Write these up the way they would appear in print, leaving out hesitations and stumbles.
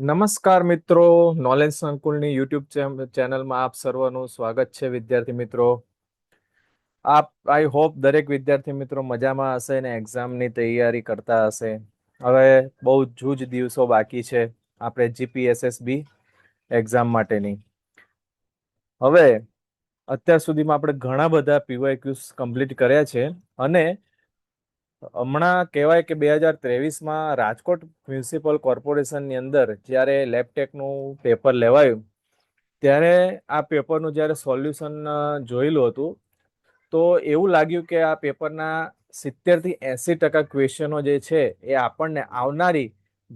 નમસ્કાર મિત્રો, knowledge સંકુલની YouTube ચેનલમાં આપ સર્વનું સ્વાગત છે. વિદ્યાર્થી મિત્રો, આઈ હોપ દરેક વિદ્યાર્થી મિત્રો મજામાં હશે ને એક્ઝામની તૈયારી કરતા હશે. હવે બહુ જ દિવસો બાકી છે આપણે જીપીએસએસબી એક્ઝામ માટેની. હવે અત્યાર સુધીમાં આપણે ઘણા બધા પીવાયક્યુઝ કમ્પ્લીટ કર્યા છે અને હમણાં કહેવાય કે 2023માં રાજકોટ મ્યુનિસિપલ કોર્પોરેશનની અંદર જ્યારે લેબટેકનું પેપર લેવાયું ત્યારે આ પેપરનું જ્યારે સોલ્યુશન જોયેલું હતું તો એવું લાગ્યું કે આ પેપરના 70-80% ક્વેશ્ચનો જે છે એ આપણને આવનારી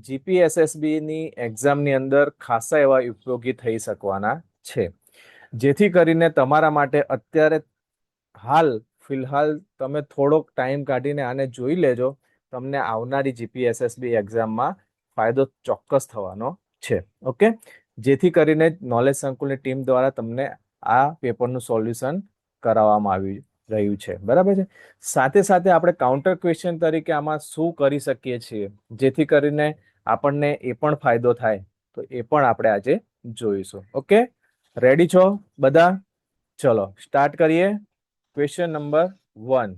જીપીએસએસબીની એક્ઝામની અંદર ખાસા એવા ઉપયોગી થઈ શકવાના છે. જેથી કરીને તમારા માટે અત્યારે ફિલહાલ તમે થોડોક ટાઈમ કાઢીને આને જોઈ લેજો. તમને આવનારી જીપીએસએસબી એક્ઝામમાં ફાયદો ચોક્કસ થવાનો છે. ઓકે, જેથી કરીને નોલેજ સંકુલની ટીમ દ્વારા તમને આ પેપરનું સોલ્યુશન કરાવવામાં આવી રહ્યું છે. બરાબર છે. સાથે સાથે આપણે કાઉન્ટર ક્વેશ્ચન તરીકે આમાં શું કરી શકીએ છીએ જેથી કરીને આપણને એ પણ ફાયદો થાય, તો એ પણ આપણે આજે જોઈશું. ઓકે, રેડી છો બધા? ચલો સ્ટાર્ટ કરીએ. Question number 1.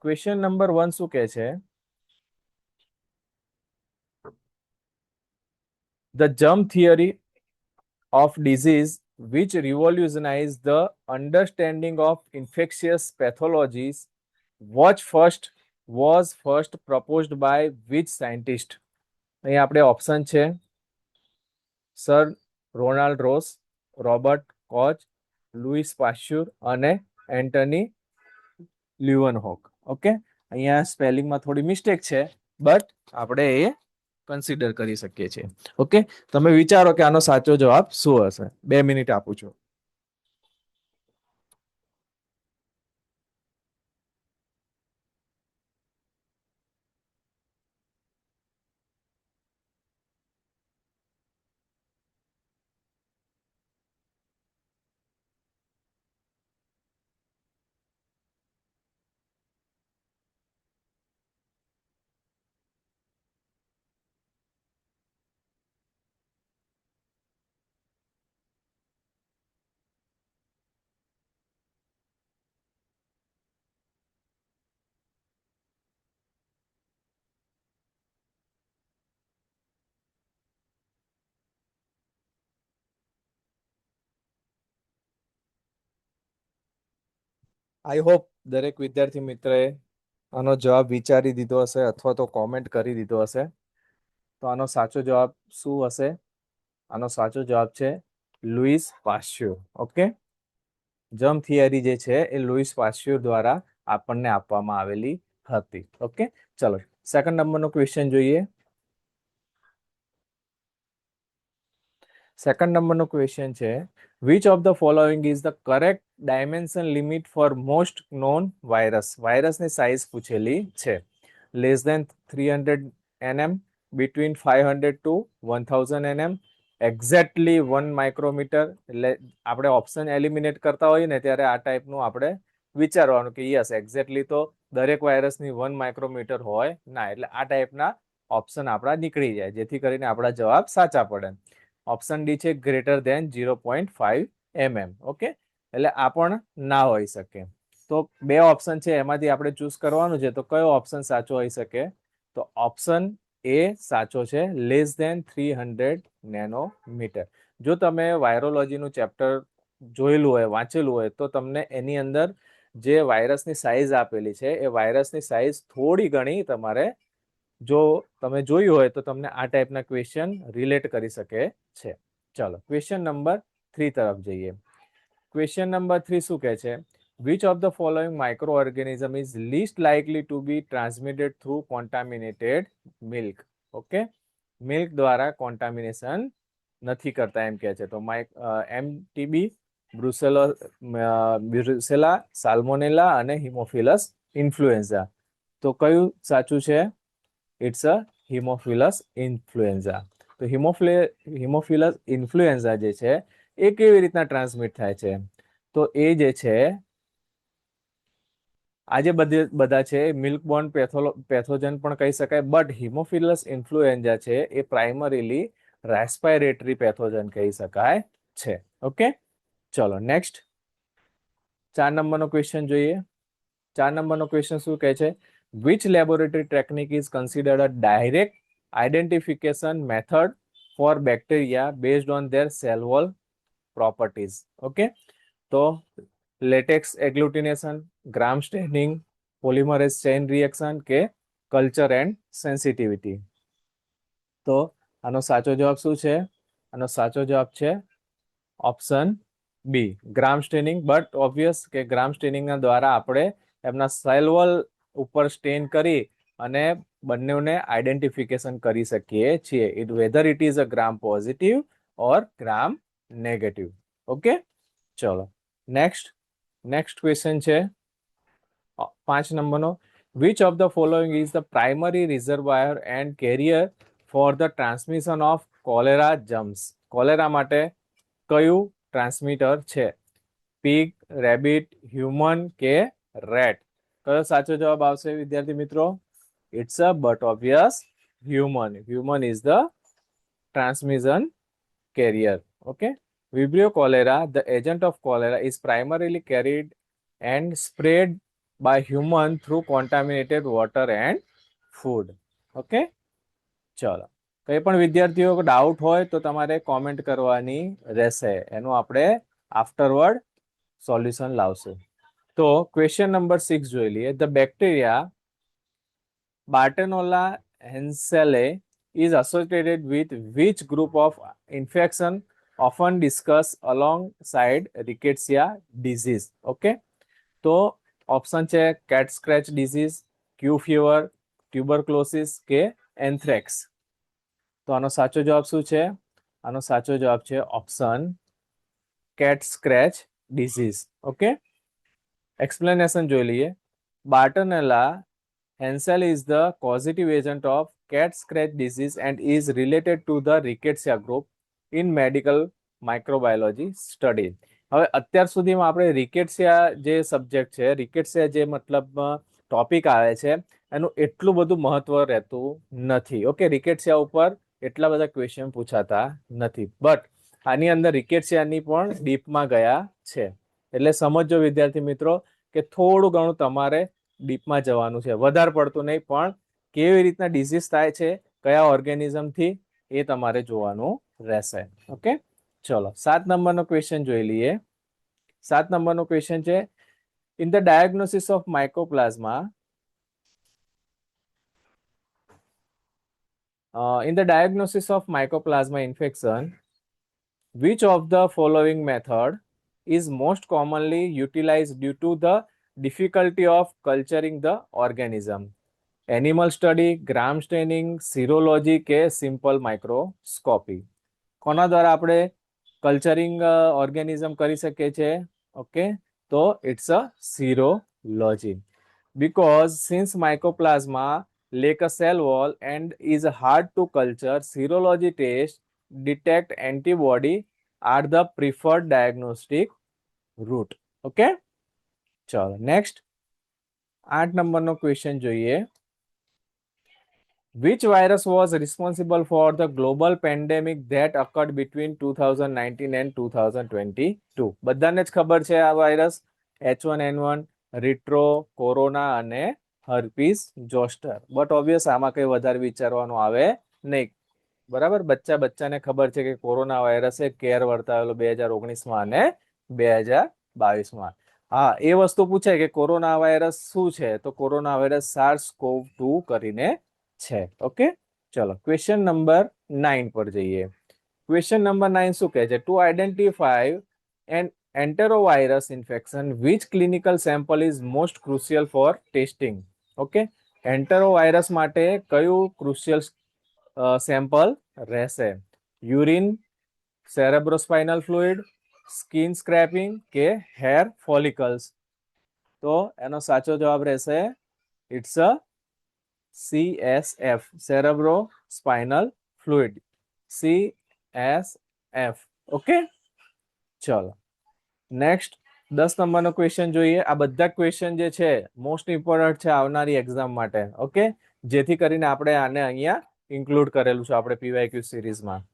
ક્વેશ્ચન નંબર 1 શું કહે છે? The germ theory of disease which revolutionized the understanding of infectious pathologies was first proposed by which scientist? અહીં આપણે ઓપ્શન છે sir Ronald Ross, Robert Koch, Louis Pasteur અને Antony લ્યુવનહોક. Okay, અહીંયા સ્પેલિંગમાં થોડી mistake છે બટ આપણે એ કન્સિડર કરી શકીએ છીએ. ઓકે, તમે વિચારો કે આનો સાચો જવાબ શું હશે. 2 મિનિટ આપું છું. આઈ હોપ દરેક વિદ્યાર્થી મિત્રએ આનો જવાબ વિચારી દીધો હશે અથવા તો કોમેન્ટ કરી દીધો હશે. તો આનો સાચો જવાબ શું હશે? આનો સાચો જવાબ છે લુઈસ પાસ્ચ્યુર. ઓકે, જર્મ થિયરી જે છે એ લુઈસ પાસ્ચ્યુર દ્વારા આપણને આપવામાં આવેલી હતી. ઓકે, ચલો સેકન્ડ નંબરનો ક્વેશ્ચન જોઈએ. સેકન્ડ નંબરનો ક્વેશ્ચન છે which of the following is the correct dimension limit for most known virus? વાયરસની સાઇઝ પૂછેલી છે. Less than 300 nm, between 500 to 1000 nm, exactly 1 micrometre. એટલે આપણે ઓપ્શન એલિમિનેટ કરતા હોઈએ ને ત્યારે આ ટાઈપનું આપણે વિચારવાનું કે યસ એક્ઝેક્ટલી તો દરેક વાયરસની 1 માઇક્રોમીટર હોય ના, એટલે આ ટાઈપના ઓપ્શન આપણા નીકળી જાય જેથી કરીને આપણા જવાબ સાચા પડે. ઓપ્શન ડી છે ગ્રેટર ધેન 0.5 mm. ઓકે, એટલે આ પણ ના હોઈ શકે. તો 2 ઓપ્શન છે એમાંથી આપણે ચૂઝ કરવાનું છે. તો કયો ઓપ્શન સાચો હોઈ શકે? તો ઓપ્શન એ સાચો છે, લેસ ધેન 300 નેનોમીટર. જો તમે વાયરોલોજીનું ચેપ્ટર જોયેલું હોય, વાંચેલું હોય, તો તમને એની અંદર જે વાયરસની સાઇઝ આપેલી છે એ વાયરસની સાઇઝ થોડી ઘણી તમારે જો તમે જોયું હોય તો તમને આ ટાઈપના ક્વેશ્ચન રિલેટ કરી શકે છે. ચાલો ક્વેશ્ચન નંબર 3 તરફ જઈએ. ક્વેશ્ચન નંબર 3 શું કહે છે? which of the following microorganism is least likely to be transmitted through contaminated milk? Okay, milk દ્વારા કોન્ટામિનેશન નથી કરતા એમ કહે છે. તો એમટીબી, બ્રુસેલા, સાલ્મોનેલા અને હિમોફિલસ ઇન્ફ્લુએન્ઝા. તો કયું સાચું છે? It's a Haemophilus influenzae. તો હિમોફિલસ ઇન્ફ્લુએન્ઝા જે છે એ કેવી રીતના ટ્રાન્સમિટ થાય છે? તો એ જે છે આ જે બધા છે મિલ્ક બોર્ન પેથોજન પણ કહી શકાય, બટ હિમોફિલસ ઇન્ફ્લુએન્ઝા છે એ પ્રાઇમરીલી રેસ્પિરેટરી પેથોજન કહી શકાય છે. ઓકે, ચલો નેક્સ્ટ 4 નંબરનો ક્વેશ્ચન જોઈએ. 4 નંબરનો ક્વેશ્ચન શું કહે છે? Which laboratory technique is considered a direct identification method for bacteria based on their cell wall properties? Okay, તો latex agglutination, gram staining, polymerase chain reaction કે કલ્ચર એન્ડ સેન્સિટિવિટી? તો આનો સાચો જવાબ શું છે? આનો સાચો જવાબ છે option B, gram staining. But obvious કે ગ્રામ સ્ટેનિંગના દ્વારા આપણે એમના સેલ વોલ ઉપર સ્ટેન કરી અને બંનેને આઈડેન્ટિફિકેશન કરી શકીએ છીએ, it whether it is a gram positive or gram negative. Okay, ચલો નેક્સ્ટ ક્વેશ્ચન છે 5 નંબરનો. Which of the following is the primary reservoir and carrier for the transmission of cholera germs? Cholera માટે કયું transmitter છે? Pig, rabbit, human કે rat? કયો સાચો જવાબ આવશે વિદ્યાર્થી મિત્રો? It's a but obvious human. Human is the transmission carrier. Okay, Vibrio cholera, the agent of cholera, is primarily carried and spread by human through contaminated water and food. Okay, ચલો કઈ પણ વિદ્યાર્થીઓ ડાઉટ હોય તો તમારે comment કરવાની રહેશે, એનું આપણે આફ્ટરવર્ડ સોલ્યુશન લાવશું. તો ક્વેશ્ચન નંબર 6 જોઈ લઈએ. The bacteria Bartonella henselae is associated with which group of infection often discussed alongside rickettsia disease? Okay, તો ઓપ્શન છે કેટ સ્ક્રેચ ડિઝીઝ, ક્યુ ફીવર, ટ્યુબરક્લોસિસ કે એન્થ્રેક્સ? તો આનો સાચો જવાબ શું છે? આનો સાચો જવાબ છે option cat scratch disease. Okay, explanation જોઈ લઈએ. બાર્ટનેલા Hensel is the causative agent of cat scratch disease and is related to the rickettsia group in medical microbiology study. હવે અત્યાર સુધીમાં આપણે રિકેટ્સિયા જે સબ્જેક્ટ છે, રિકેટ્સિયા જે મતલબ ટોપિક આવે છે, એનું એટલું બધું મહત્વ રહેતું નથી. ઓકે, રિકેટ્સિયા ઉપર એટલા બધા ક્વેશ્ચન પૂછાતા નથી, બટ આની અંદર રિકેટ્સિયાની પણ ડીપમાં ગયા છે. એટલે સમજો વિદ્યાર્થી મિત્રો કે થોડું ઘણું તમારે ડીપમાં જવાનું છે, વધારે પડતું નહીં, પણ કેવી રીતના ડિઝીઝ થાય છે, કયા ઓર્ગેનિઝમથી, એ તમારે જોવાનું રહેશે. ઓકે, ચલો 7 નંબરનો ક્વેશ્ચન જોઈ લઈએ. 7 નંબરનો ક્વેશ્ચન છે in the diagnosis of mycoplasma in the diagnosis of mycoplasma infection, which of the following method is most commonly utilized due to the difficulty of culturing the organism? Animal study, gram staining, serology કે simple microscopy? કોના દ્વારા આપણે કલ્ચરિંગ organism કરી શકીએ છીએ? Okay, તો it's a serology. Because since mycoplasma lack a cell wall and is hard to culture, serology tests detect antibody are the preferred diagnostic route. Okay, ચલો next 8 નંબરનો ક્વેશ્ચન જોઈએ. Which virus was responsible for the global pandemic that occurred between 2019 and 2022? બધાને જ ખબર છે આ virus H1N1, retro, corona અને herpes જોસ્ટર. But obvious આમાં કઈ વધારે વિચારવાનું આવે નહીં. બરાબર, બચ્ચાને ખબર છે કે કોરોના વાયરસે કેર વર્તાવેલો 2019માં અને 2022માં. હા, એ વસ્તુ પૂછે કે કોરોના વાયરસ શું છે, તો કોરોના વાયરસ SARS-CoV-2 કરીને છે. ઓકે, ચલો ક્વેશ્ચન નંબર 9 પર જઈએ. ક્વેશ્ચન નંબર 9 શું કહે છે? To identify an enterovirus infection, which clinical sample is most crucial for testing? Okay, enterovirus માટે કયું ક્રુશિયલ સેમ્પલ રહેશે? Urine, cerebrospinal fluid, skin scraping કે હેર ફોલિકલ્સ? તો એનો સાચો જવાબ રહેશે it's a CSF, cerebrospinal fluid, CSF. Okay, ચલો નેક્સ્ટ 10 નંબરનો ક્વેશ્ચન જોઈએ. આ બધા ક્વેશ્ચન જે છે મોસ્ટ ઇમ્પોર્ટન્ટ છે આવનારી એક્ઝામ માટે. ઓકે, જેથી કરીને આપણે આને અહીંયા ઇન્ક્લુડ કરેલું છે આપણે પીવાયક્યુ સિરીઝમાં.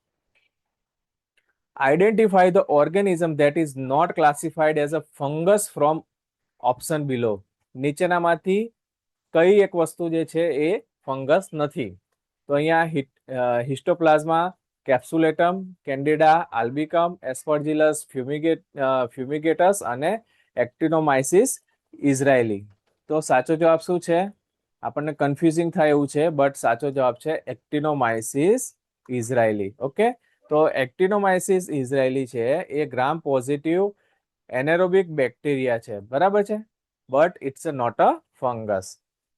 Identify the organism that is not classified as a fungus from option below. નીચેનામાંથી કઈ એક વસ્તુ જે છે એ ફંગસ નથી? તો અહીંયા હિસ્ટોપ્લાઝમા, કેપ્સ્યુલેટમ, કેન્ડિડા, આલ્બિકમ, એસ્પર્જિલસ ફ્યુમિગેટસ અને એક્ટિનોમાઇસિસ ઇઝરાયલી. તો સાચો જવાબ શું છે? આપણને કન્ફ્યુઝિંગ થાય એવું છે, બટ સાચો જવાબ છે એક્ટિનોમાઇસિસ ઇઝરાયલી. ઓકે, તો એક્ટિનોમાઇસિસ ઇઝરાયલી છે એ ગ્રામ પોઝિટિવ એનેરોબિક બેક્ટેરિયા છે, બરાબર છે, but it's not a fungus.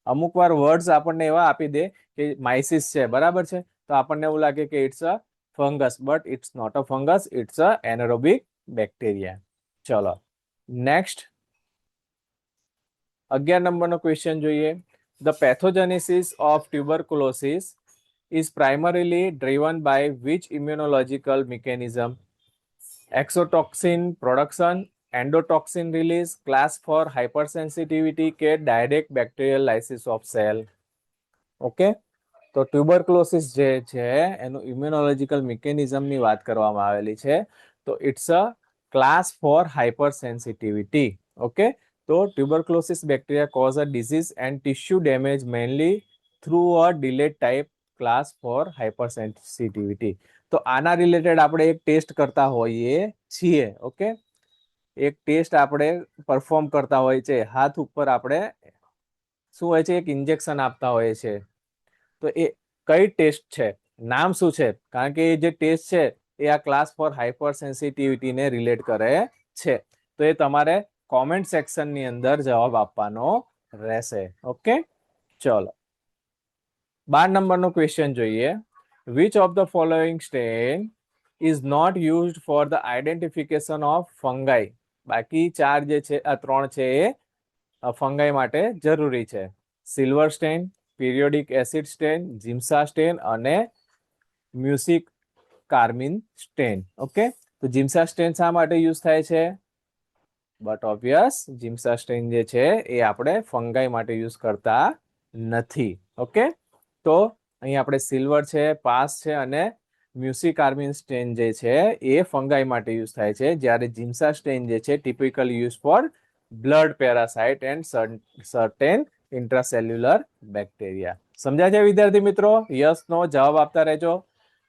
અમુક વાર વર્ડ્સ આપણને એવા આપી દે કે માઇસિસ છે, બરાબર છે, તો આપણને એવું લાગે કે it's a fungus, but it's not a fungus, it's a anaerobic bacteria. ચલો નેક્સ્ટ 11 નંબરનો ક્વેશ્ચન જોઈએ. The pathogenesis of tuberculosis is primarily driven by which immunological mechanism? Exotoxin production, endotoxin release, class for hypersensitivity કે direct bacterial lysis of cell. Okay, તો tuberculosis જે છે એનું immunological મિકેનિઝમની વાત કરવામાં આવેલી છે. તો it's a class four hypersensitivity. Okay, તો tuberculosis bacteria cause a disease and tissue damage mainly through a delayed type class four hypersensitivity. તો આના રિલેટેડ આપણે એક ટેસ્ટ કરતા હોઈએ છીએ. ઓકે, એક ટેસ્ટ આપણે પરફોર્મ કરતા હોઈએ છે. હાથ ઉપર આપણે શું હોય છે, એક ઇન્જેક્શન આપતા હોઈએ છે. તો એ કઈ ટેસ્ટ છે, નામ શું છે? કારણ કે એ જે ટેસ્ટ છે એ આ ક્લાસ ફોર હાઇપર સેન્સિટિવિટીને રિલેટ કરે છે. તો એ તમારે કોમેન્ટ સેક્શનની અંદર જવાબ આપવાનો રહેશે. ઓકે, ચલો 12 નંબરનો ક્વેશ્ચન જોઈએ. Which of the following stain is not used for the identification of fungi? બાકી ચાર જે છે, આ ત્રણ છે એ ફંગાઈ માટે જરૂરી છે. Silver stain, periodic acid stain, Giemsa stain અને મ્યુસિક કાર્મિન સ્ટેન. ઓકે, તો જીમ્સા સ્ટેન શા માટે યુઝ થાય છે? બટ ઓબ્વિયસ જીમ્સા સ્ટેન જે છે એ આપણે ફંગાઈ માટે યુઝ કરતા નથી. ઓકે, તો અહીં આપણે સિલ્વર છે, પાસ છે અને મ્યુસિકાર્મિન સ્ટેન જે છે એ ફંગાઈ માટે યુઝ થાય છે, જ્યારે જીમ્સા સ્ટેન જે છે typically use for blood parasite and certain ઇન્ટ્રાસેલ્યુલર bacteria. સમજાય છે વિદ્યાર્થી મિત્રો? યસ નો જવાબ આપતા રહેજો.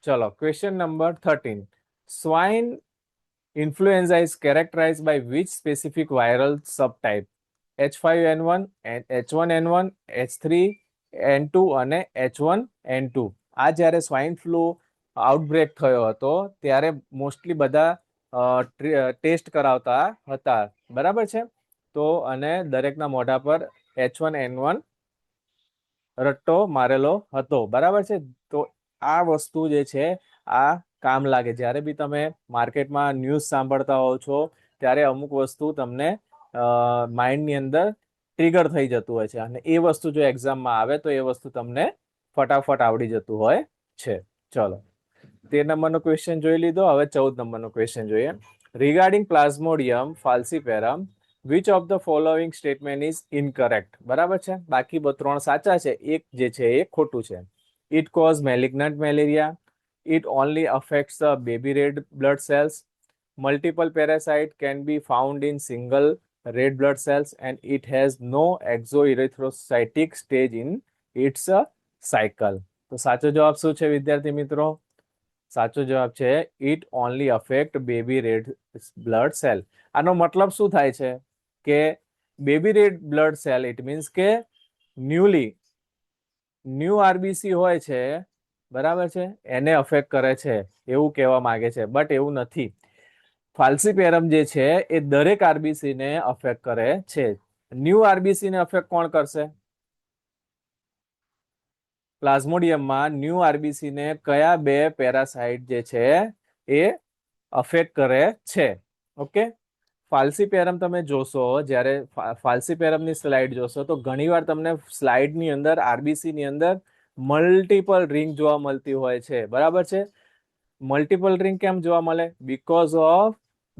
ચલો question number 13. Swine influenza is characterized by which specific viral subtype? H5N1, H1N1, H3N2 અને H1N2. આ જ્યારે સ્વાઇન ફ્લૂ આઉટબ્રેક થયો હતો ત્યારે મોસ્ટલી બધા ટેસ્ટ કરાવતા હતા, બરાબર છે. તો અને દરેકના મોઢા પર H1N1 રટ્ટો મારેલો હતો, બરાબર છે. તો આ વસ્તુ જે છે આ કામ લાગે. જ્યારે બી તમે માર્કેટમાં ન્યૂઝ સાંભળતા હોવ છો ત્યારે અમુક વસ્તુ તમને માઇન્ડની અંદર ટ્રિગર થઈ જતું હોય છે, અને એ વસ્તુ જો એક્ઝામમાં આવે તો એ વસ્તુ તમને ફટાફટ આવડી જતું હોય છે. ચલો 13 નંબરનો ક્વેશ્ચન જોઈ લીધો. હવે 14 નંબરનો ક્વેશ્ચન જોઈએ. Regarding Plasmodium falciparum which of the following statement is incorrect? બરાબર છે, બાકી ત્રણ સાચા છે, એક જે છે એ ખોટું છે. It cause malignant malaria, it only affects the baby red blood cells, multiple parasite can be found in single red blood cells, and it has no exoerythrocytic stage in its cycle. તો સાચો જવાબ શું છે વિદ્યાર્થી મિત્રો? સાચો જવાબ છે it only affect baby red blood cell. આનો મતલબ શું થાય છે કે baby red blood cell, it means કે ન્યૂ આરબીસી હોય છે, બરાબર છે, એને અફેક્ટ કરે છે એવું કહેવા માંગે છે, બટ એવું નથી. ફાલ્સીપેરમ જે છે એ દરેક આરબીસી ને અફેક્ટ કરે છે. ન્યૂ આરબીસી ને અફેક્ટ કોણ કરશે? પ્લાઝ્મોડિયમમાં ન્યૂ આરબીસી ને કયા બે પેરાસાઇટ જે છે એ અફેક્ટ કરે છે? ઓકે, ફાલ્સીપેરમ તમે જોશો, જ્યારે ફાલ્સીપેરમની સ્લાઇડ જોશો તો ઘણીવાર તમને સ્લાઇડની અંદર આરબીસીની અંદર મલ્ટિપલ રિંગ જોવા મળતી હોય છે, બરાબર છે. મલ્ટિપલ રિંગ કેમ જોવા મળે? બીકોઝ ઓફ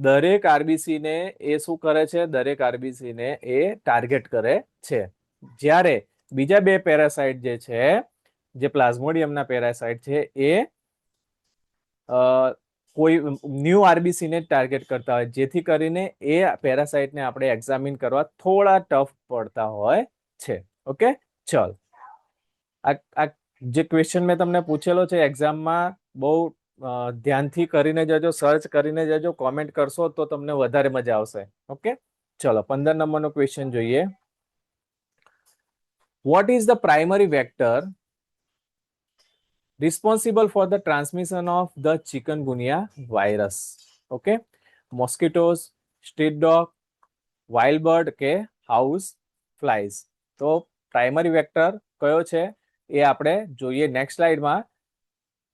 દરેક આરબીસી ને એ શું કરે છે? દરેક આરબીસી ને એ ટાર્ગેટ કરે છે. જ્યારે બીજા બે પેરાસાઇટ જે છે, જે પ્લાઝ્મોડિયમના પેરાસાઇટ છે, એ કોઈ ન્યૂ આરબીસી ને ટાર્ગેટ કરતા હોય, જેથી કરીને એ પેરાસાઇટને આપણે એક્ઝામિન કરવા થોડા ટફ પડતા હોય છે. ઓકે, ચલ. આ જે ક્વેશ્ચન મેં તમને પૂછેલો છે એક્ઝામમાં, બહુ ધ્યાનથી કરીને જજો, સર્ચ કરીને જજો, કોમેન્ટ કરશો તો તમને વધારે મજા આવશે. ઓકે, ચલો 15 નંબરનો ક્વેશ્ચન જોઈએ. What is the primary vector responsible for the transmission of the chikungunya virus? Okay, mosquitoes, street dog, wild bird કે house flies? તો પ્રાઇમરી વેક્ટર કયો છે એ આપણે જોઈએ નેક્સ્ટ સ્લાઇડમાં.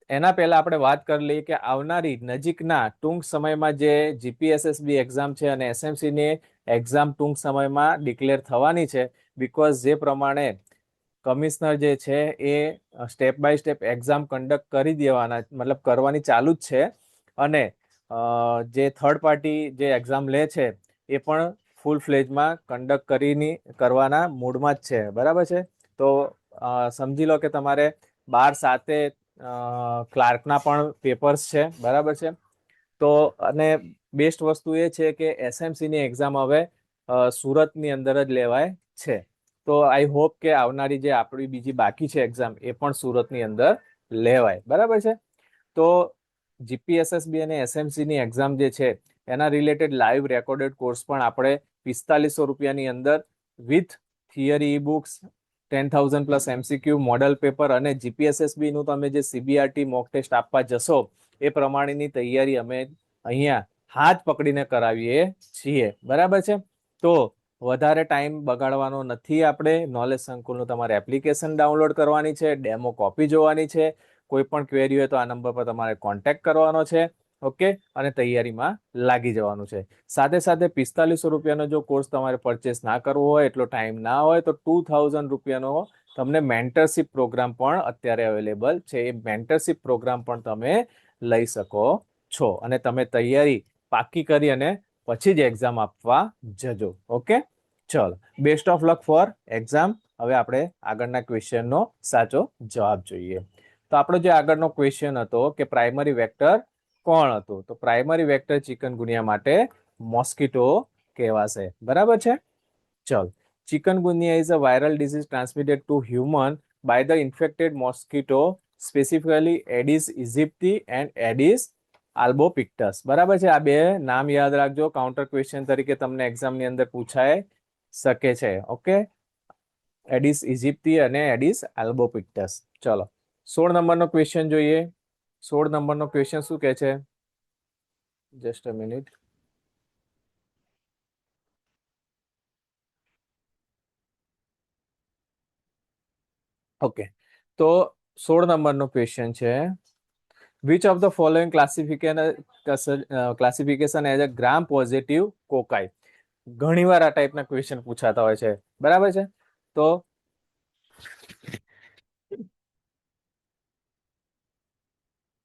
એના પહેલા આપણે વાત કરી લઈએ કે આવનારી નજીકના ટૂંક સમયમાં જે જીપીએસએસબી એક્ઝામ છે અને એસએમસી ની એક્ઝામ ટૂંક સમયમાં ડિક્લેર થવાની છે. બીકોઝ જે પ્રમાણે કમિશનર જે છે એ step by step exam conduct કરી દેવાના, મતલબ કરવાની ચાલુ જ છે. અને જે થર્ડ પાર્ટી જે એક્ઝામ લે છે એ પણ ફૂલ ફ્લેજમાં કન્ડક્ટ કરવાના મૂડમાં જ છે. બરાબર છે? તો સમજી લો કે તમારે 12/7 ક્લાર્કના પણ પેપર્સ છે. બરાબર છે? તો અને બેસ્ટ વસ્તુ એ છે કે એસએમસી ની એક્ઝામ હવે સુરતની અંદર જ લેવાય છે. તો આઈ હોપ કે આવનારી જે આપણી બીજી બાકી છે એક્ઝામ, એ પણ સુરતની અંદર લેવાય. બરાબર છે? તો જીપીએસએસબી અને એસએમસી ની એક્ઝામ જે છે એના રિલેટેડ લાઈવ રેકોર્ડેડ કોર્સ પણ આપણે 4500 રૂપિયાની અંદર with theory e books, 10,000 plus MCQ, model paper અને જીપીએસએસબી નું તમે જે સીબીઆરટી મોક ટેસ્ટ આપવા જશો એ પ્રમાણેની તૈયારી અમે અહીંયા હાથ પકડીને કરાવીએ છીએ. બરાબર છે? તો વધારે ટાઈમ બગાડવાનો નથી. આપણે નોલેજ સંકુલનું તમારે એપ્લિકેશન ડાઉનલોડ કરવાની છે, ડેમો કોપી જોવાની છે. કોઈ પણ ક્વેરી હોય તો આ નંબર પર તમારે કોન્ટેક્ટ કરવાનો છે. ઓકે, અને તૈયારીમાં લાગી જવાનું છે. સાથે સાથે 4500 રૂપિયાનો જો કોર્સ તમારે પરચેસ ના કરવો હોય, એટલો ટાઈમ ના હોય, તો 2000 રૂપિયાનો તમને મેન્ટરશિપ પ્રોગ્રામ પણ અત્યારે અવેલેબલ છે. એ મેન્ટરશિપ પ્રોગ્રામ પણ તમે લઈ શકો છો અને તમે તૈયારી પાકી કરી અને પછી જ એક્ઝામ આપવા જજો. ઓકે, ચલો, best of luck four exam. હવે આપણે આગળના ક્વેશ્ચનનો સાચો જવાબ જોઈએ. તો આપણો જે આગળનો ક્વેશ્ચન હતો કે પ્રાઇમરી વેક્ટર કોણ હતું? તો પ્રાઇમરી વેક્ટર ચિકનગુનિયા માટે મોસ્કિટો કહેવાશે. બરાબર છે? ચલ, chikungunya is a viral disease transmitted to human by the infected mosquito, specifically Aedes aegypti and Aedes albopictus. બરાબર છે? આ બે નામ યાદ રાખજો, કાઉન્ટર ક્વેશ્ચન તરીકે તમને એક્ઝામની અંદર પૂછાય શકે છે. ઓકે, Aedes aegypti અને Aedes albopictus. ચલો 16 નંબરનો ક્વેશ્ચન જોઈએ. 16 નંબરનો ક્વેશ્ચન શું કહે છે? Just a minute. ઓકે, તો 16 નંબરનો ક્વેશ્ચન છે, which of the following classification as a gram positive કોકાઈ? ઘણીવાર આ ટાઈપના ક્વેશ્ચન પૂછાતા હોય છે. બરાબર છે? તો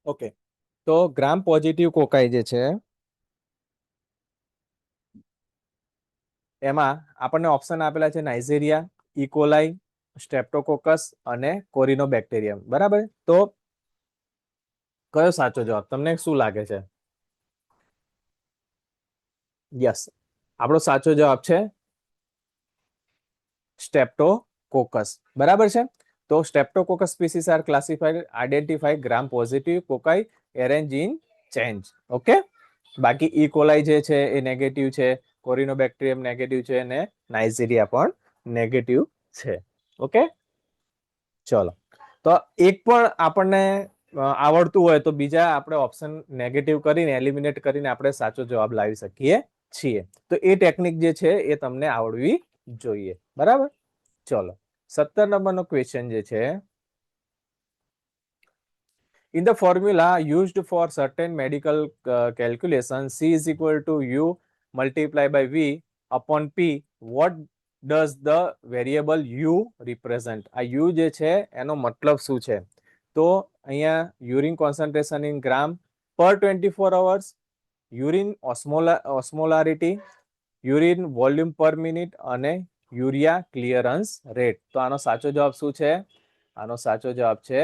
ઓકે, તો ગ્રામ પોઝિટિવ કોકાઈ જે છે એમાં આપણને ઓપ્શન આપેલા છે નાઇઝેરિયા, ઇકોલાઈ, સ્ટ્રેપ્ટોકોકસ અને કોરિનોબેક્ટેરિયમ. બરાબર? તો કયો સાચો જવાબ તમને શું લાગે છે? યસ, આપણો સાચો જવાબ છે સ્ટ્રેપ્ટોકોકસ. બરાબર છે? તો streptococcus species are classified identify gram positive cocci arrange in chains. Okay, બાકી ઈ કોલાઈ જે છે એ નેગેટિવ છે, કોરિનોબેક્ટેરિયમ નેગેટિવ છે અને નાઇઝેરિયા પણ નેગેટિવ છે. ઓકે, ચલો, તો એક પણ આપણને આવડતું હોય તો બીજા આપણે ઓપ્શન નેગેટિવ કરીને એલિમિનેટ કરીને આપણે સાચો જવાબ લાવી શકીએ છીએ. તો એ ટેકનિક જે છે એ તમને આવડવી જોઈએ. બરાબર? ચલો 17 નંબરનો ક્વેશ્ચન જે છે, in the formula used for certain medical calculation, C is equal to U multiplied by V upon P, what does the variable U represent? આ U જે છે એનો મતલબ શું છે? તો અહીંયા urine concentration in gram per 24 hours, urine osmolarity, urine volume per minute અને યુરિયા ક્લિયરન્સ રેટ. તો આનો સાચો જવાબ શું છે? આનો સાચો જવાબ છે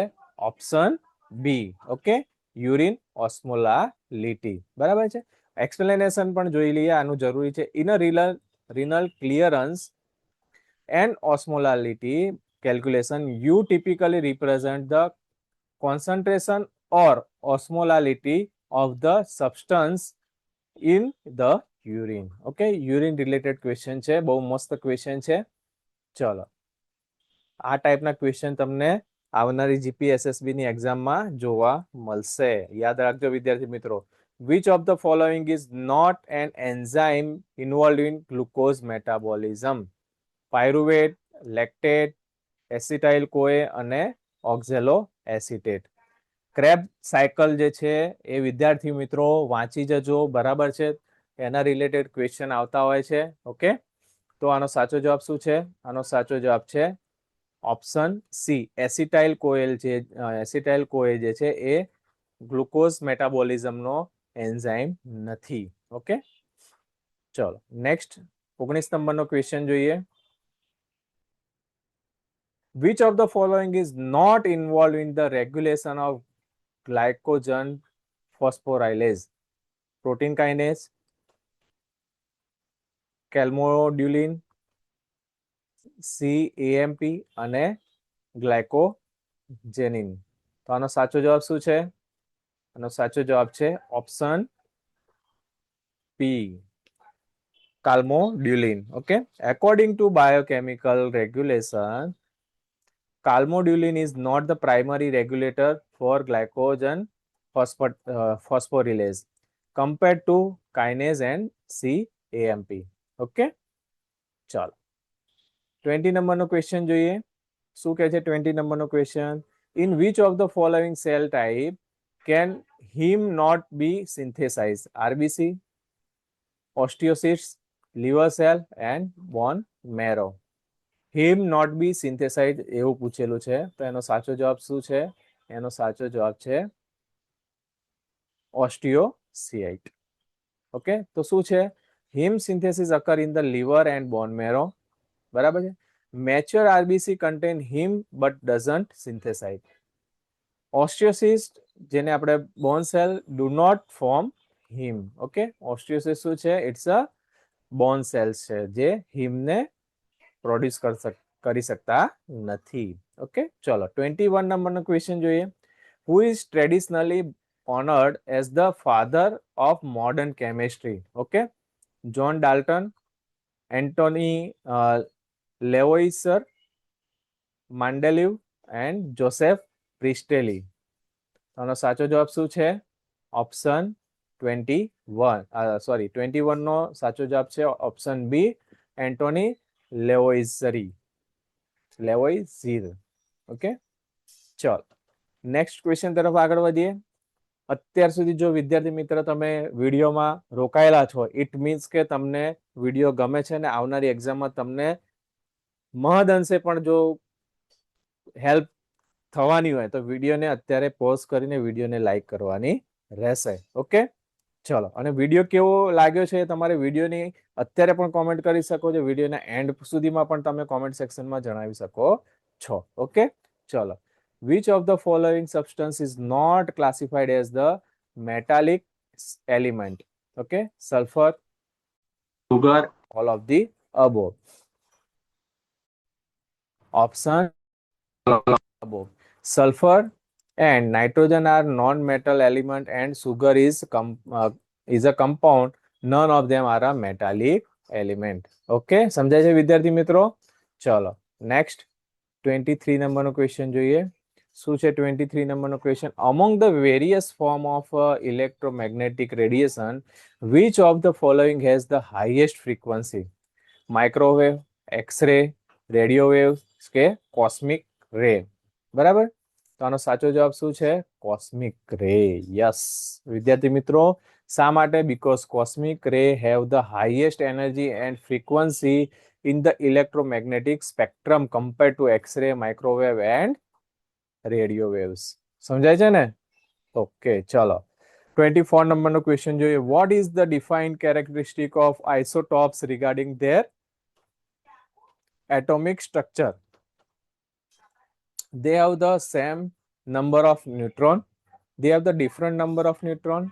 option B. Okay, urine osmolality. બરાબર છે. એક્સપ્લેનેશન પણ જોઈ લઈએ, આનું જરૂરી છે. In a renal clearance and osmolality calculation, you typically represent the concentration or osmolality of the substance in the urine. Okay, urine related question છે, બહુ મસ્ત question છે. ચલો, આ ટાઈપના ક્વેશ્ચન તમને આવનારી જીપીએસએસબી ની એક્ઝામમાં જોવા મળશે. યાદ રાખજો વિદ્યાર્થી મિત્રો. Which of the following is not an enzyme involved in glucose metabolism? Pyruvate, lactate, acetyl CoA અને ઓક્ઝેલો એસિટેટ. ક્રેબ સાયકલ જે છે એ વિદ્યાર્થી મિત્રો વાંચી જજો. બરાબર છે, એના રિલેટેડ ક્વેશ્ચન આવતા હોય છે. ઓકે, તો આનો સાચો જવાબ શું છે? આનો સાચો જવાબ છે ઓપ્શન સી, એસિટાઇલ કોએ જે છે એ ગ્લુકોઝ મેટાબોલિઝમનો એન્ઝાઇમ નથી. ઓકે, ચલો નેક્સ્ટ 19 નંબરનો ક્વેશ્ચન જોઈએ. Which of the following is not involved in the regulation of glycogen phosphorylase? Protein kinase, calmodulin, CAMP અને ગ્લાયકોજેનિન. તો આનો સાચો જવાબ શું છે? આનો સાચો જવાબ છે option P, calmodulin. Okay, according to biochemical regulation, calmodulin is not the primary regulator for glycogen phosphorylase compared to kinase and CAMP. Okay, ચાલો 20 નંબરનો ક્વેશ્ચન જોઈએ. શું કહે છે 20 નંબરનો question? In which of the following cell type can heme not be synthesized? RBC, osteocysts, liver cell and bone marrow. Heme not be synthesized એવું પૂછેલું છે. તો એનો સાચો જવાબ શું છે? એનો સાચો જવાબ છે ઓસ્ટિયોસાઇટ. ઓકે, તો શું છે? Heme synthesis occur in the liver and bone marrow. બરાબર છે. Mature RBC contain heme but doesn't synthesized. Osteocyte જેને આપણે bone cell do not form heme. Okay, osteocyte શું છે? ઇટ્સ અ બોન સેલ્સ છે જે હિમને પ્રોડ્યુસ કરી શકતા નથી. ઓકે, ચલો 21 નંબરનો ક્વેશ્ચન જોઈએ. Who is traditionally honored as the father of modern chemistry? Okay, John Dalton, Anthony Lavoisier, Mendeleev and Joseph Priestley. આનો સાચો જવાબ શું છે? ઓપ્શન 21 નો સાચો જવાબ છે ઓપ્શન બી, એન્ટોની લેવોઇઝીર. ઓકે, ચલો નેક્સ્ટ ક્વેશ્ચન તરફ આગળ વધીએ. અત્યાર સુધી જો વિદ્યાર્થી મિત્ર તમે વિડીયોમાં રોકાયેલા છો, ઇટ મીન્સ કે તમને વિડીયો ગમે છે ને આવનારી એક્ઝામમાં તમને મહદઅંશે પણ જો હેલ્પ થવાની હોય તો વિડીયોને અત્યારે પોઝ કરીને વિડીયોને લાઈક કરવાની રહેશે. ઓકે, ચલો. અને વિડીયો કેવો લાગ્યો છે તમારે વિડીયોની અત્યારે પણ કોમેન્ટ કરી શકો છો. વિડીયોના એન્ડ સુધીમાં પણ તમે કોમેન્ટ સેક્શનમાં જણાવી શકો છો. ઓકે, ચલો. Which of the following substance is not classified as the metallic element? Okay, sulfur, sugar, all of the above. Option above. Sulfur and nitrogen are non-metal element and sugar is a compound. None of them are a metallic element. Okay, સમજાય છે વિદ્યાર્થી મિત્રો? ચલો next 23 નંબરનો question જોઈએ. શું છે 23 નંબરનો question? Among the various form of electromagnetic radiation, which of the following has the highest frequency? Microwave, X-ray, radio waves કે cosmic ray. બરાબર, તો આનો સાચો જવાબ શું છે? કોસ્મિક રે. યસ વિદ્યાર્થી મિત્રો, શા માટે? Because cosmic ray have the highest energy and frequency in the electromagnetic spectrum compare to X-ray, microwave and radio waves. સમજાય છે ને? ઓકે, ચલો 24 નંબરનો ક્વેશ્ચન જોઈએ. What is the defined characteristic of isotopes regarding their atomic structure? They have the same number of neutron, they have the different number of neutron,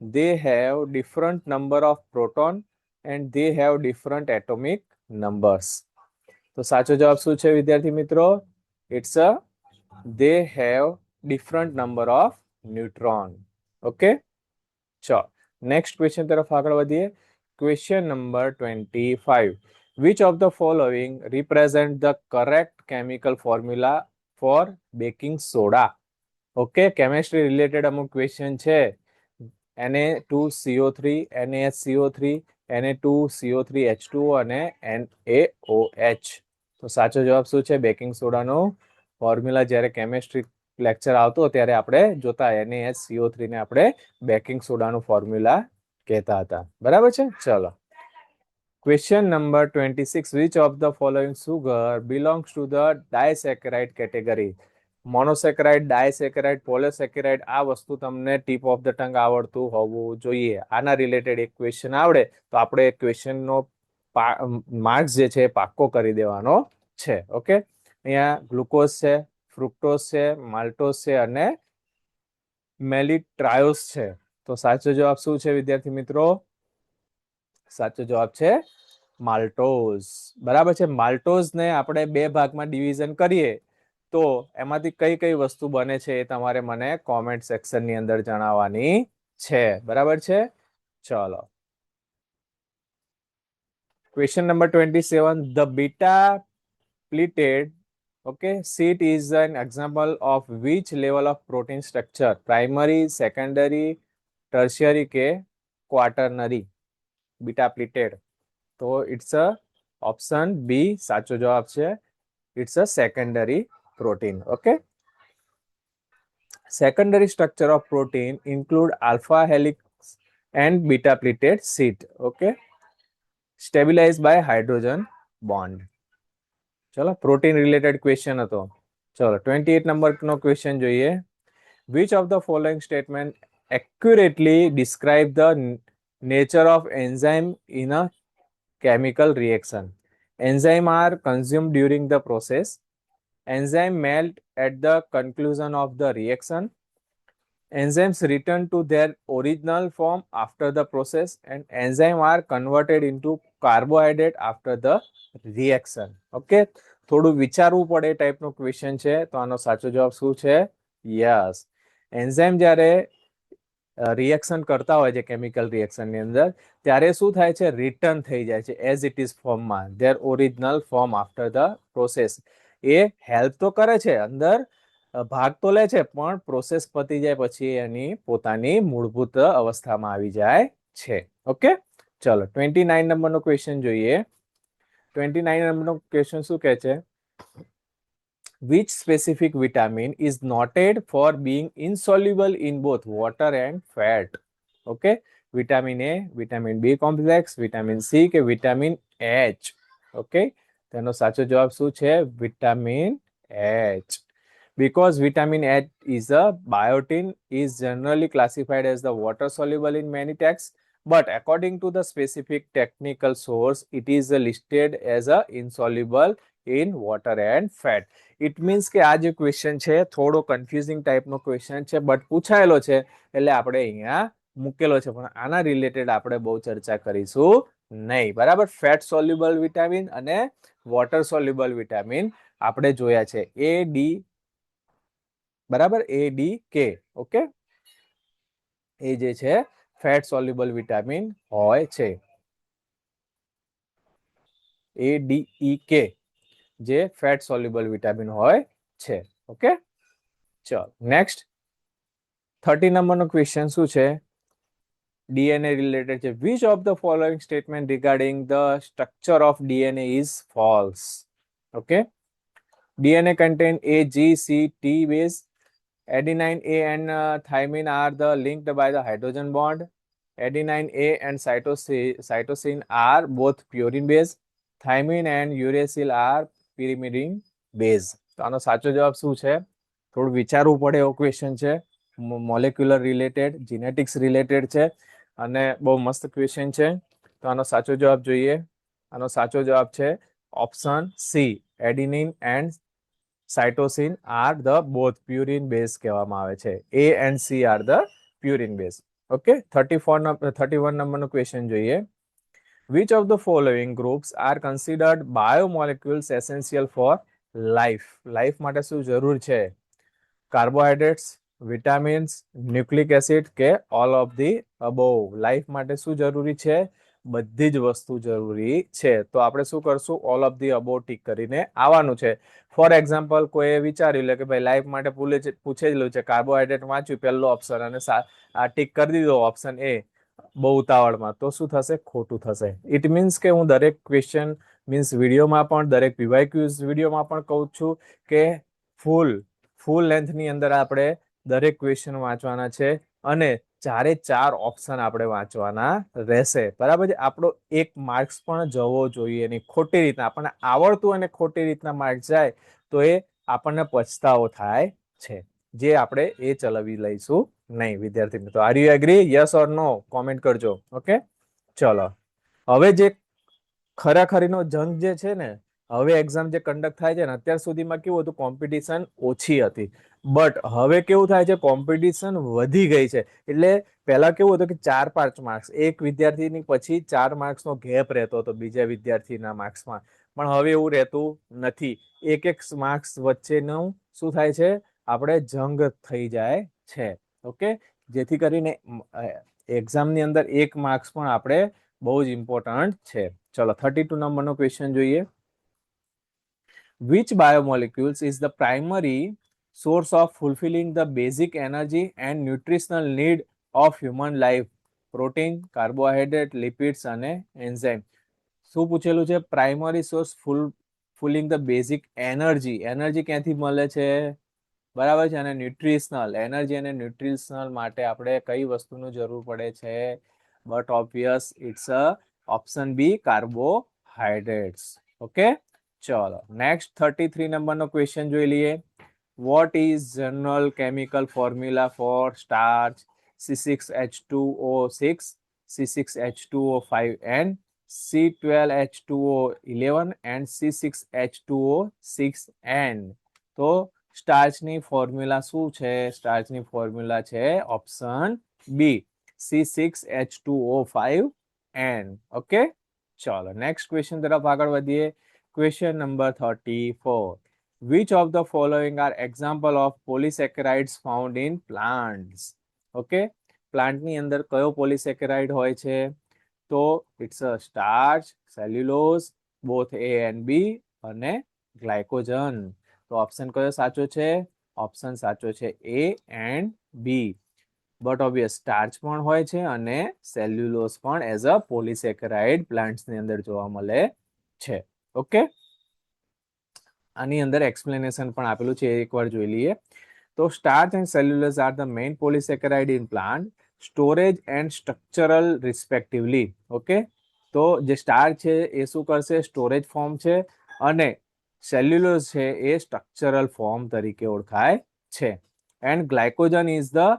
they have different number of proton, and they have different atomic numbers. તો સાચો જવાબ શું છે વિદ્યાર્થી મિત્રો? It's a they have different number of neutron. Okay, ચલો next question તરફ આગળ વધીએ. Question number 25. Which of the following represent the correct chemical formula for baking soda? Okay, chemistry related અમુક ક્વેશ્ચન છે. Na2CO3, NaHCO3, Na2CO3H2O અને NaOH. તો સાચો જવાબ શું છે? બેકિંગ સોડાનો ફોર્મ્યુલા જ્યારે કેમિસ્ટ્રી લેક્ચર આવતો ત્યારે આપણે જોતા NaHCO3 ને આપણે બેકિંગ સોડાનું ફોર્મ્યુલા કહેતા હતા. બરાબર છે? ચલો question number 26. Which of the following sugar belongs to the disaccharide category? Monosaccharide, disaccharide, polysaccharide, આ વસ્તુ તમને ટીપ ઓફ ધ ટંગ આવડતું હોવું જોઈએ. આના રિલેટેડ એક ક્વેશ્ચન આવડે તો આપણે ક્વેશ્ચનનો માર્ક્સ જે છે પાક્કો કરી દેવાનો છે. ઓકે, અહીંયા ગ્લુકોઝ છે, ફ્રુક્ટોઝ છે, માલ્ટોઝ છે અને મેલિટ્રાયોસ છે. તો સાચો જવાબ શું છે વિદ્યાર્થી મિત્રો? સાચો જવાબ છે માલ્ટોઝ. બરાબર છે. માલ્ટોઝ ને આપણે બે ભાગમાં ડિવિઝન કરીએ તો એમાંથી કઈ કઈ વસ્તુ બને છે એ તમારે મને કોમેન્ટ સેક્શનની અંદર જણાવવાની છે. બરાબર છે? ચલો question number 27. The beta pleated sheet is an example of which level of protein structure? Primary, secondary, tertiary કે quaternary? Beta pleated. તો ઇટ્સ અ ઓપ્શન બી સાચો જવાબ છે. It's a secondary protein. Okay, secondary structure of protein include alpha helix and beta pleated sheet. Okay, stabilized by hydrogen bond. ચલો protein related question હતો. ચલો 28 નંબરનો question જોઈએ. Which of the following statement accurately describe the nature of enzyme in a chemical reaction? Enzyme are consumed during the process. Enzyme melt at the conclusion of the reaction. Enzymes return to their original form after the process, and enzymes are converted into carbohydrate after the reaction. Okay, થોડું વિચારવું પડે ટાઈપનો question છે. તો આનો સાચો જવાબ શું છે? યસ, એન્ઝાઇમ જ્યારે રિએક્શન કરતા હોય છે કેમિકલ રિએક્શનની અંદર ત્યારે શું થાય છે? રિટર્ન થઈ જાય છે એઝ ઇટ ઇઝ ફોર્મમાં, there original form after the process. A help તો કરે છે, અંદર ભાગ તો લે છે, પણ પ્રોસેસ પતી જાય પછી એની પોતાની મૂળભૂત અવસ્થામાં આવી જાય છે. ઓકે, ચલો 29 નંબરનો ક્વેશ્ચન જોઈએ. 29 નંબરનો ક્વેશ્ચન શું કહે છે? Which specific vitamin is noted for being insoluble in both water and fat? Okay, vitamin A, vitamin B complex, vitamin C કે vitamin H? Okay, તેનો સાચો જવાબ શું છે? vitamin H. Because vitamin H is a biotin, is generally classified as the water soluble in many texts, but according to the specific technical source it is listed as a insoluble in water and fat. It means કે આ જે question છે થોડો confusing ટાઈપનો question છે, but પૂછાયેલો છે એટલે આપણે અહીંયા મૂકેલો છે, પણ આના રિલેટેડ આપણે બહુ ચર્ચા કરીશું નહીં. બરાબર, ફેટ સોલ્યુબલ વિટામિન અને વોટર સોલ્યુબલ વિટામિન આપણે જોયા છે. એ ડી, બરાબર, એ ડી કે. ઓકે, એ જે છે ફેટ સોલ્યુબલ વિટામિન હોય છે, ADEK જે ફેટ સોલ્યુબલ વિટામિન હોય છે. ઓકે, ચલો નેક્સ્ટ 30 નંબરનો ક્વેશ્ચન શું છે? DNA રિલેટેડ છે. Which of the following statement regarding the structure of DNA is false? Okay, DNA contain A, G, C, T base. Adenine, A and thymine are the linked by the hydrogen bond. Adenine, A and cytosine are both purine base. Thymine and uracil are pyrimidine base. તો આનો સાચો જવાબ શું છે? થોડું વિચારવું પડે એવો ક્વેશ્ચન છે. મોલેક્યુલર રિલેટેડ, જીનેટિક્સ રિલેટેડ છે અને બહુ મસ્ત ક્વેશ્ચન છે. તો આનો સાચો જવાબ જોઈએ. આનો સાચો જવાબ છે option C, adenine and cytosine are the both purine base કહેવામાં આવે છે. A and C are the purine base. Okay, 31 નંબરનો ક્વેશ્ચન જોઈએ. Which of the following groups are considered biomolecules essential for life? Life માટે શું જરૂર છે? Carbohydrates, vitamins, nucleic acid કે all of the above? Life માટે શું જરૂરી છે? બધી જ વસ્તુ જરૂરી છે. તો આપણે શું કરશું? All of the above tick કરીને આવવાનું છે. ફોર એક્ઝામ્પલ, કોઈએ વિચાર્યું લે કે ભાઈ લાઈફ માટે પૂછેલું છે, કાર્બોહાઈડ્રેટ વાંચ્યું પહેલો ઓપ્શન અને આ ટીક કરી દીધો ઓપ્શન એ બહુ ઉતાવળમાં, તો શું થશે? ખોટું થશે. ઇટ મીન્સ કે હું દરેક ક્વેશ્ચન મીન્સ વિડીયોમાં પણ, દરેક પીવાયક્યુઝ વિડીયોમાં પણ કહું છું કે ફૂલ લેન્થની અંદર આપણે દરેક ક્વેશ્ચન વાંચવાના છે અને 4 ઓપ્શન આપણે વાંચવાના રહેશે. બરાબર છે? આપણો 1 માર્ક્સ પણ જવો જોઈએ નહીં ખોટી રીતના. આપણને આવડતું અને ખોટી રીતના માર્ક્સ જાય તો એ આપણને પછતાવો થાય છે, જે આપણે એ ચલાવી લઈશું નહીં. વિદ્યાર્થી મિત્રો, are you agree? Yes or no? Comment કરજો. ઓકે, ચલો. હવે જે ખરાખરીનો જંગ જે છે ને, હવે એક્ઝામ જે કન્ડક્ટ થાય છે ને, અત્યાર સુધીમાં કેવું હતું? કોમ્પિટિશન ઓછી હતી, બટ હવે કેવું થાય છે? કોમ્પિટિશન વધી ગઈ છે. એટલે પહેલા કેવું હતું કે 4-5 માર્ક્સ એક વિદ્યાર્થીની પછી 4 માર્ક્સનો ગેપ રહેતો હતો બીજા વિદ્યાર્થીના માર્ક્સમાં, પણ હવે એવું રહેતું નથી. એક માર્ક્સ વચ્ચેનું શું થાય છે? આપણે જંગ થઈ જાય છે. ઓકે, જેથી કરીને એક્ઝામની અંદર 1 માર્ક્સ પણ આપણે બહુ જ ઇમ્પોર્ટન્ટ છે. ચલો, 32 નંબરનો ક્વેશ્ચન જોઈએ. Which biomolecules is the primary source of fulfilling the basic energy and nutritional need of human life? Protein, carbohydrate, lipids અને એન્ઝાઇમ. શું પૂછેલું છે? Primary source fuelling the basic energy. Energy ક્યાંથી મળે છે? બરાબર છે. અને ન્યુટ્રિશનલ એનર્જી અને ન્યુટ્રિશનલ માટે આપણે કઈ વસ્તુની જરૂર પડે છે? But obvious it's option B, carbohydrates. Okay, ચલો નેક્સ્ટ 33 નંબરનો ક્વેશ્ચન જોઈ લઈએ. What is general chemical formula for starch C6H2O6, C6H2O5N, C12H2O11 and C6H2O6N? તો સ્ટાર્ચની ફોર્મ્યુલા શું છે? સ્ટાર્ચની ફોર્મ્યુલા છે ઓપ્શન બી, C6H2O5N. ઓકે, ચલો નેક્સ્ટ ક્વેશ્ચન તરફ આગળ વધીએ. Question number 34. Which of the following are example of polysaccharides found in plants? Okay, પ્લાન્ટની અંદર કયો પોલિસેકેરાઇડ હોય છે? તો it's a starch, cellulose, both A and B અને ગ્લાયકોજન. તો ઓપ્શન કયો સાચો છે? ઓપ્શન સાચો છે A and B. But obvious starch પણ હોય છે અને સેલ્યુલોઝ પણ એઝ અ પોલિસેકેરાઇડ પ્લાન્ટ્સની અંદર જોવા મળે છે. ઓકે, આની અંદર એક્સપ્લેનેશન પણ આપેલું છે, એકવાર જોઈ લઈએ. તો starch and cellulose are the main polysaccharide in plant storage and structural respectively. Okay, તો જે સ્ટાર્ચ છે એ શું કરશે? સ્ટોરેજ ફોર્મ છે અને સેલ્યુલોઝ છે એ સ્ટ્રક્ચરલ ફોર્મ તરીકે ઓળખાય છે. And glycogen is the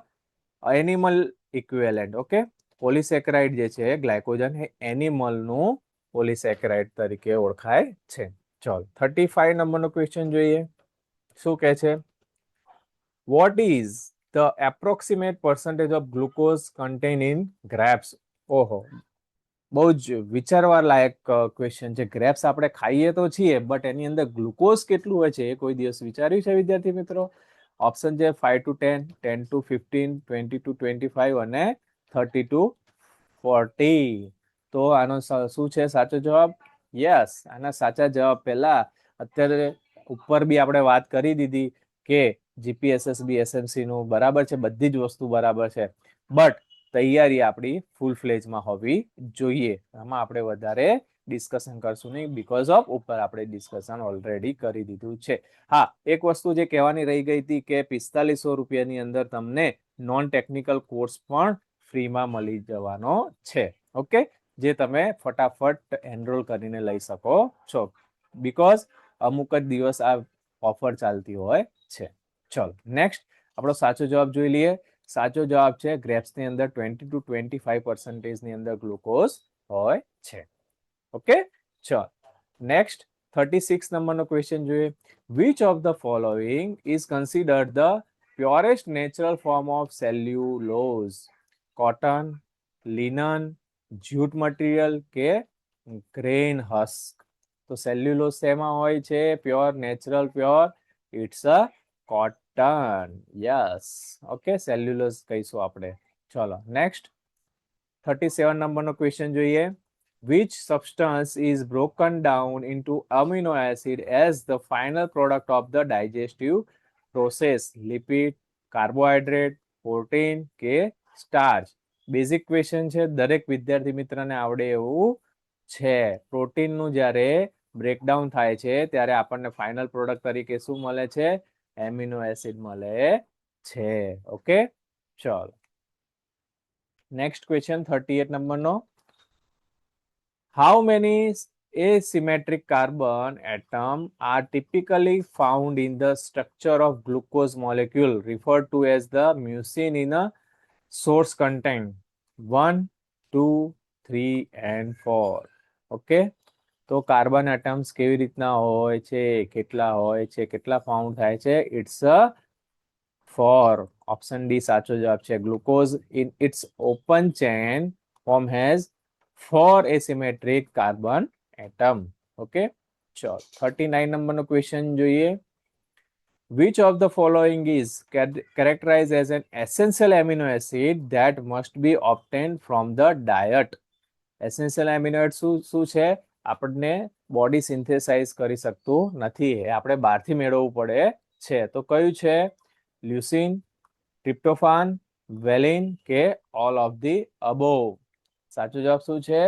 animal equivalent. Okay, polysaccharide જે છે ગ્લાયકોજન એ એનિમલનું પોલિસેકેરાઇડ તરીકે ઓળખાય છે. ચલો, 35 નંબરનો ક્વેશ્ચન જોઈએ. શું કહે છે? What is the approximate percentage of glucose contained in grapes? ઓહો, બહુ જ વિચારવા લાયક ક્વેશ્ચન છે. ગ્રેપ્સ આપણે ખાઈએ તો છીએ, બટ એની અંદર ગ્લુકોઝ કેટલું હોય છે એ કોઈ દિવસ વિચાર્યું છે વિદ્યાર્થી મિત્રો? ઓપ્શન છે 5 to 10, 10 to 15, 20 to 25 અને 30 to 40. તો આનો શું છે સાચો જવાબ? યસ, આના સાચા જવાબ પહેલા અત્યારે ઉપર બી આપણે વાત કરી દીધી કે જીપીએસએસબી એસએમસી નું બરાબર છે, બધી જ વસ્તુ બરાબર છે, બટ તૈયારી આપણી ફૂલ ફ્લેજમાં હોવી જોઈએ. આમાં આપણે વધારે ડિસ્કશન કરશું નહીં, બીકોઝ ઓફ ઉપર આપણે ડિસ્કશન ઓલરેડી કરી દીધું છે. હા, એક વસ્તુ જે કહેવાની રહી ગઈ હતી કે 4500 રૂપિયાની અંદર તમને નોન ટેકનિકલ કોર્સ પણ ફ્રીમાં મળી જવાનો છે. ઓકે, જે તમે ફટાફટ એનરોલ કરીને લઈ શકો છો, બીકોઝ અમુક જ દિવસ આ ઓફર ચાલતી હોય છે. ચલો નેક્સ્ટ આપણો સાચો જવાબ જોઈ લઈએ. સાચો જવાબ છે ગ્રેપ્સ ની અંદર 20 to 25% ની અંદર ગ્લુકોઝ હોય છે. ઓકે, ચલો નેક્સ્ટ 36 નંબરનો ક્વેશ્ચન જોઈએ. Which of the following is considered the purest natural form of cellulose? Cotton, linen, jute material કે ગ્રેન હસ્ક? તો સેલ્યુલોઝ શેમાં હોય છે? Pure natural pure, it's a cotton. Yes, okay, cellulose કહીશું આપણે. ચલો નેક્સ્ટ 37 નંબરનો ક્વેશ્ચન જોઈએ. Which substance is broken down into amino acid as the final product of the digestive process? Lipid, carbohydrate, protein કે starch? Basic question છે, દરેક વિદ્યાર્થી મિત્રને આવડે એવું છે. પ્રોટીનનું જ્યારે બ્રેકડાઉન થાય છે ત્યારે આપણને ફાઇનલ પ્રોડક્ટ તરીકે શું મળે છે? એમિનો એસિડ મળે છે. ઓકે, ચલો નેક્સ્ટ ક્વેશ્ચન 38 નંબરનો. How many asymmetric carbon atoms are typically found in the structure of glucose molecule referred to as the mucin in a source content? 1, 2, 3 and 4. Okay, તો carbon atoms કેવી રીતના હોય છે, કેટલા હોય છે, કેટલા ફાઉન્ડ થાય છે? It's a 4. ઓપ્શન ડી સાચો જવાબ છે. Glucose in its open chain form has 4 asymmetric carbon atom. Okay, ચલો 39 નંબરનો ક્વેશ્ચન જોઈએ. Which of the following is characterized as an essential amino acid that must be obtained from the diet? Essential amino acid શું છે? આપણને body synthesise કરી શકતું નથી, આપણે બહારથી મેળવવું પડે છે. તો કયું છે? લ્યુસીન, ટ્રિપ્ટોફાન, વેલિન કે ઓલ ઓફ ધી અબોવ? સાચો જવાબ શું છે?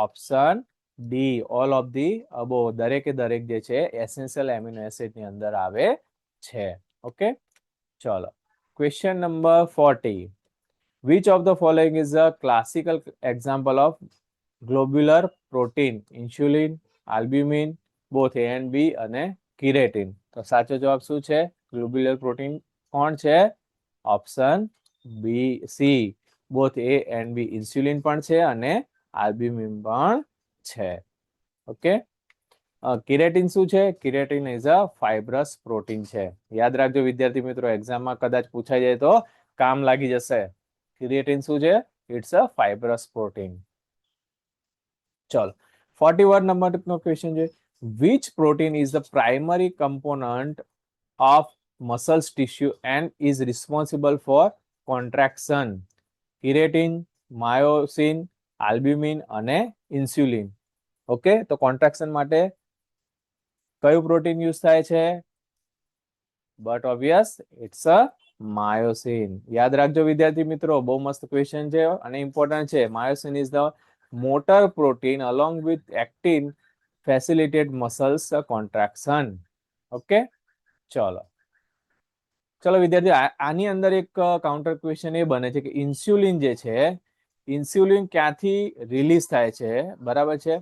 Option D, all of the above. દરેકે દરેક જે છે એસેન્શિયલ એમિનો એસિડ ની અંદર આવે છે. ઓકે, ચલો question number 40. Which of the following is a classical example of globular protein? Insulin, albumin, both A and B અને keratin? તો સાચો જવાબ શું છે? ગ્લોબ્યુલર પ્રોટીન કોણ છે? Option B, C, both A and B. Insulin પણ છે અને આલ્બ્યુમિન પણ છે. ઓકે, કેરેટિન શું છે? Keratin is a fibrous protein છે. યાદ રાખજો વિદ્યાર્થી મિત્રો, એક્ઝામમાં કદાચ પૂછાઈ જાય તો કામ લાગી જશે. કેરેટિન શું છે? It's a fibrous protein. ચલો 41 નંબરનો ક્વેશ્ચન છે. Which protein is the primary component of muscles tissue and is responsible for contraction? Keratin, myosin, albumin અને insulin. ઓકે, તો કોન્ટ્રાક્શન માટે કયું પ્રોટીન યુઝ થાય છે? But obvious, it's a myosin. યાદ રાખજો વિદ્યાર્થી મિત્રો, બહુ મસ્ત ક્વેશ્ચન છે અને ઇમ્પોર્ટન્ટ છે. Myosin is the motor protein along with actin facilitate muscles contraction. Okay, ચલો વિદ્યાર્થી, આની અંદર એક કાઉન્ટર ક્વેશ્ચન એ બને છે કે ઇન્સ્યુલિન જે છે, ઇન્સ્યુલિન ક્યાંથી રિલીઝ થાય છે? બરાબર છે,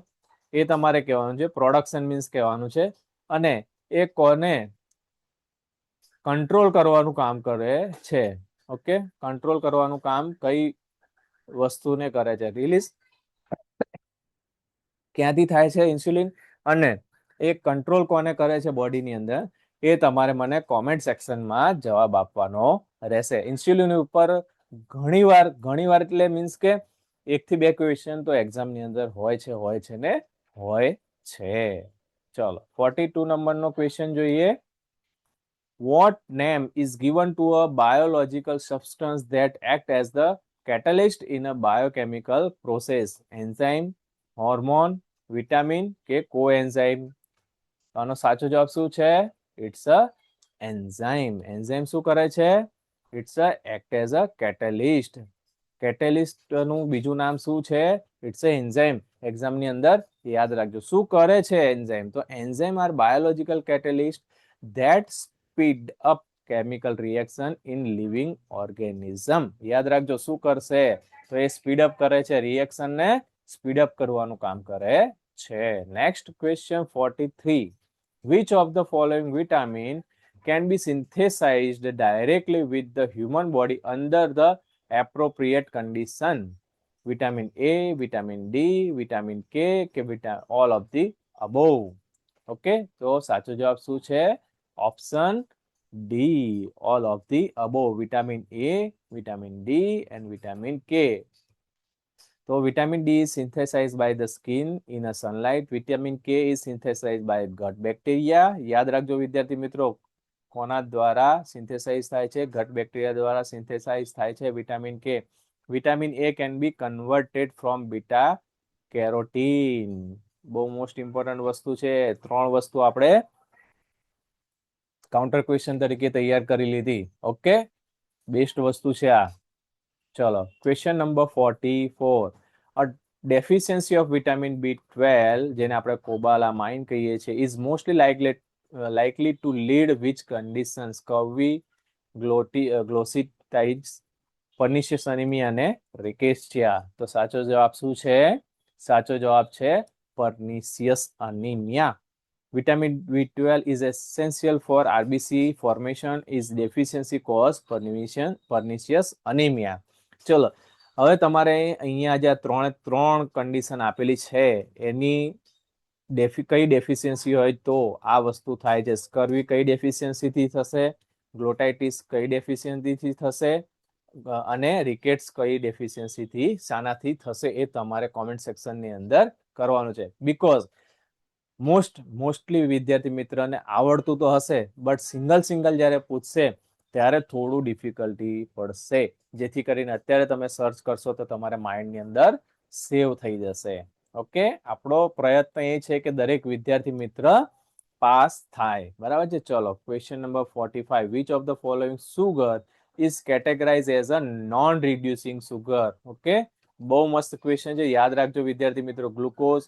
એ તમારે કહેવાનું છે. પ્રોડક્શન મીન્સ કહેવાનું છે. અને એ કોને કંટ્રોલ કરવાનું કામ કરે છે? ઓકે, કંટ્રોલ કરવાનું કામ કઈ વસ્તુને કરે છે? રિલીઝ ક્યાંથી થાય છે ઇન્સ્યુલિન, અને એ કંટ્રોલ કોને કરે છે બોડીની અંદર? એ તમારે મને કોમેન્ટ સેક્શનમાં જવાબ આપવાનો રહેશે. ઇન્સ્યુલિન ઉપર ઘણીવાર એટલે મીન્સ કે 1 થી 2 ક્વેશ્ચન તો એક્ઝામની અંદર હોય છે ને હોય છે. ચલો 42 નંબરનો ક્વેશ્ચન જોઈએ. What name is given to a biological substance that act as the catalyst in a biochemical process? Enzyme, hormone, vitamin કે કોએન્ઝાઇમ? આનો સાચો જવાબ શું છે? It's a enzyme. એન્ઝાઇમ શું કરે છે? It's a act as a catalyst. Catalyst નું બીજું નામ શું છે? It's a enzyme. એક્ઝામ ની અંદર યાદ રાખજો. શું કરે છે એન્ઝાઇમ? તો enzyme are biological catalyst that speed up chemical reaction in living organism. યાદ રાખજો, શું કરશે? તો એ સ્પીડ અપ કરે છે, રિએક્શન ને સ્પીડ અપ કરવાનું કામ કરે છે. Next question 43. Which of the following vitamin can be synthesized directly with the human body under the appropriate condition? Vitamin A, vitamin D, vitamin K કે all of the above? Okay, તો સાચો જવાબ શું છે? Option D, all of the above. Vitamin A, vitamin D and vitamin K. So vitamin D is synthesized by the skin in a sunlight. Vitamin K is synthesized by gut bacteria. યાદ રાખજો વિદ્યાર્થી મિત્રો, કોના દ્વારા synthesise થાય છે? ગટ bacteria દ્વારા synthesise થાય છે વિટામિન કે. Vitamin A can be converted from beta carotene. બહુ મોસ્ટ ઇમ્પોર્ટન્ટ વસ્તુ છે. 3 વસ્તુ આપણે કાઉન્ટર ક્વેશ્ચન તરીકે તૈયાર કરી લીધી. ઓકે, બેસ્ટ વસ્તુ છે આ. ચલો, question number 44. A deficiency of vitamin B12, જેને આપણે કોબાલામાઇન કહીએ છીએ, is mostly likely to lead which conditions? Scurvy, glossitis, pernicious anemia અને rickettsia. તો સાચો જવાબ શું છે? સાચો જવાબ છે pernicious anemia. Vitamin B12 is essential for RBC formation. Is deficiency cause pernicious anemia? ચલો, હવે તમારે અહીંયા જે ત્રણ કન્ડિશન આપેલી છે એની કઈ ડેફિશિયન્સી હોય તો આ વસ્તુ થાય છે? સ્કર્વી કઈ ડેફિશિયન્સીથી થશે? ગ્લોટાઇટિસ કઈ ડેફિશિયન્સીથી થશે? અને રિકેટ્સ કઈ ડેફિશિયન્સીથી શાનાથી થશે? એ તમારે કોમેન્ટ સેક્શનની અંદર કરવાનું છે. બીકોઝ મોસ્ટલી વિદ્યાર્થી મિત્રને આવડતું તો હશે, બટ સિંગલ જ્યારે પૂછશે ત્યારે થોડું ડિફિકલ્ટી પડશે. જેથી કરીને અત્યારે તમે સર્ચ કરશો તો તમારા માઇન્ડની અંદર સેવ થઈ જશે. ઓકે, આપણો પ્રયત્ન એ છે કે દરેક વિદ્યાર્થી મિત્ર પાસ થાય. બરાબર છે? ચલો, question number 45. Which of the following sugar is categorise as a non reducing sugar? Okay, બહુ મસ્ત ક્વેશ્ચન છે. યાદ રાખજો વિદ્યાર્થી મિત્રો. Glucose,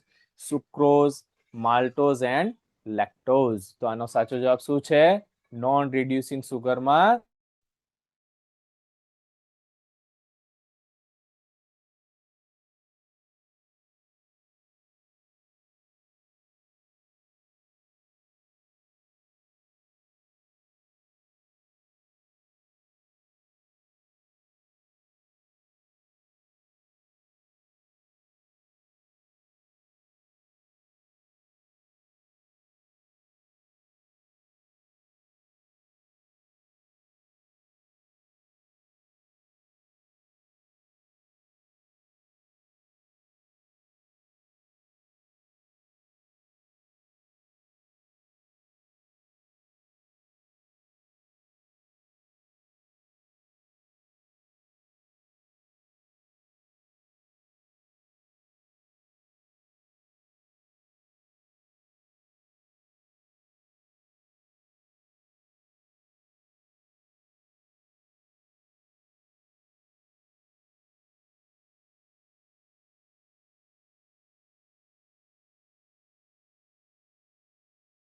sucrose, maltose and lactose. તો આનો સાચો જવાબ શું છે? Non reducing સુગરમાં